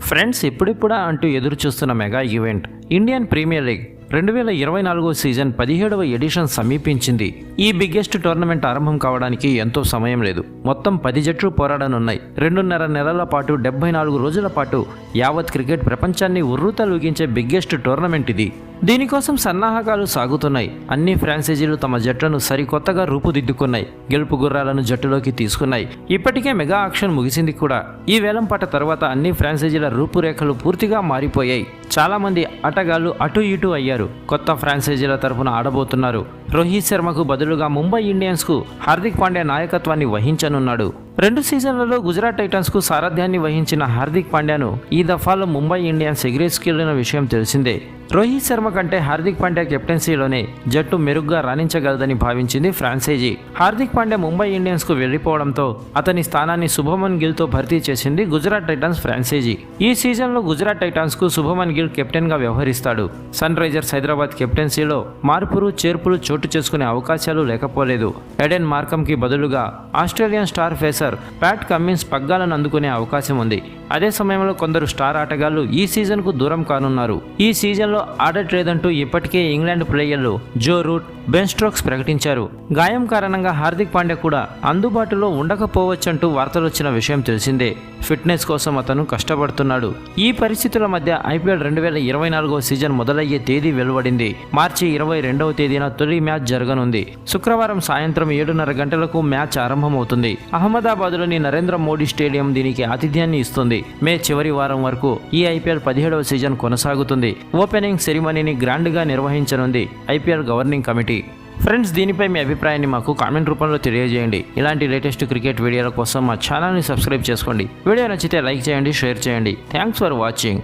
Friends, ఇప్పుడిప్పుడా అంటూ ఎదురు చూస్తున్న mega event Indian premier league 2024 season 17వ ఎడిషన్ సమీపించింది. ఈ బిగ్గెస్ట్ టోర్నమెంట్ ఆరంభం కావడానికి ఎంతో సమయం లేదు. మొత్తం 10 జట్లు పోరాడనున్నాయి. 2.5 నెలల పాటు 74 రోజుల పాటు యావత్ క్రికెట్ ప్రపంచాన్ని ఉర్రూతలూగించే బిగ్గెస్ట్ టోర్నమెంట్ ఇది. దీనికోసం సన్నాహకాలు సాగుతున్నాయి. అన్ని ఫ్రాంచైజీలు తమ జట్లను సరికొత్తగా రూపుదిద్దుకున్నాయి. గెలుపు గుర్రాలను జట్టులోకి తీసుకున్నాయి. ఇప్పటికే మెగా ఆక్షన్ ముగిసింది కూడా. ఈ వేలంపాట తర్వాత అన్ని ఫ్రాంచైజీల రూపురేఖలు పూర్తిగా మారిపోయాయి. చాలా మంది ఆటగాళ్లు అటు ఇటు అయ్యారు. కొత్త ఫ్రాంచైజీల తరఫున ఆడబోతున్నారు. రోహిత్ శర్మకు బదులుగా ముంబై ఇండియన్స్కు హార్దిక్ పాండ్యా నాయకత్వాన్ని వహించనున్నాడు. 2 సీజన్లలో గుజరాత్ టైటన్స్కు సారథ్యాన్ని వహించిన హార్దిక్ పాండ్యాను ఈ దఫాలో ముంబై ఇండియన్స్ ఎగిరేసుకెళ్లిన విషయం తెలిసిందే. రోహిత్ శర్మ కంటే హార్దిక్ పాండ్యా కెప్టెన్సీలోనే జట్టు మెరుగ్గా రాణించగలదని భావించింది ఫ్రాంచైజీ. హార్దిక్ పాండ్యా ముంబై ఇండియన్స్కు వెళ్లిపోవడంతో అతని స్థానాన్ని శుభమన్ గిల్తో భర్తీ చేసింది గుజరాత్ టైటన్స్ ఫ్రాంచైజీ. ఈ సీజన్లో గుజరాత్ టైటన్స్కు శుభమన్ గిల్ కెప్టెన్గా వ్యవహరిస్తాడు. సన్ రైజర్స్ హైదరాబాద్ కెప్టెన్సీలో మార్పులు చేర్పులు చోటు చేసుకునే అవకాశాలు లేకపోలేదు. ఎడెన్ మార్కమ్కి బదులుగా Australian star pacer Pat Cummins పగ్గాలను అందుకునే అవకాశం ఉంది. అదే సమయంలో కొందరు స్టార్ ఆటగాళ్లు ఈ సీజన్కు దూరం కానున్నారు. ఈ సీజన్లో ఆడట్లేదంటూ ఇప్పటికే ఇంగ్లాండ్ ప్లేయర్లు జో రూట్, బెన్ స్టోక్స్ ప్రకటించారు. గాయం కారణంగా హార్దిక్ పాండ్యా కూడా అందుబాటులో ఉండకపోవచ్చంటూ వార్తలొచ్చిన విషయం తెలిసిందే. ఫిట్నెస్ కోసం అతను కష్టపడుతున్నాడు. ఈ పరిస్థితుల మధ్య ఐపీఎల్ 2024 సీజన్ మొదలయ్యే తేదీ వెలువడింది. మార్చి 22వ తేదీన తొలి మ్యాచ్ జరగనుంది. శుక్రవారం సాయంత్రం 7:30 గంటలకు మ్యాచ్ ఆరంభమవుతుంది. అహ్మదాబాద్లోని నరేంద్ర మోడీ స్టేడియం దీనికి ఆతిథ్యాన్ని ఇస్తుంది. మే చివరి వారం వరకు ఈ ఐపీఎల్ 17వ సీజన్ కొనసాగుతుంది. ఓపెనింగ్ సెరిమనీని గ్రాండ్గా నిర్వహించనుంది ఐపీఎల్ గవర్నింగ్ కమిటీ. ఫ్రెండ్స్, దీనిపై మీ అభిప్రాయాన్ని మాకు కామెంట్ రూపంలో తెలియజేయండి. ఇలాంటి లేటెస్ట్ క్రికెట్ వీడియోల కోసం మా ఛానల్ని సబ్స్క్రైబ్ చేసుకోండి. వీడియో నచ్చితే లైక్ చేయండి, షేర్ చేయండి. Thanks for watching.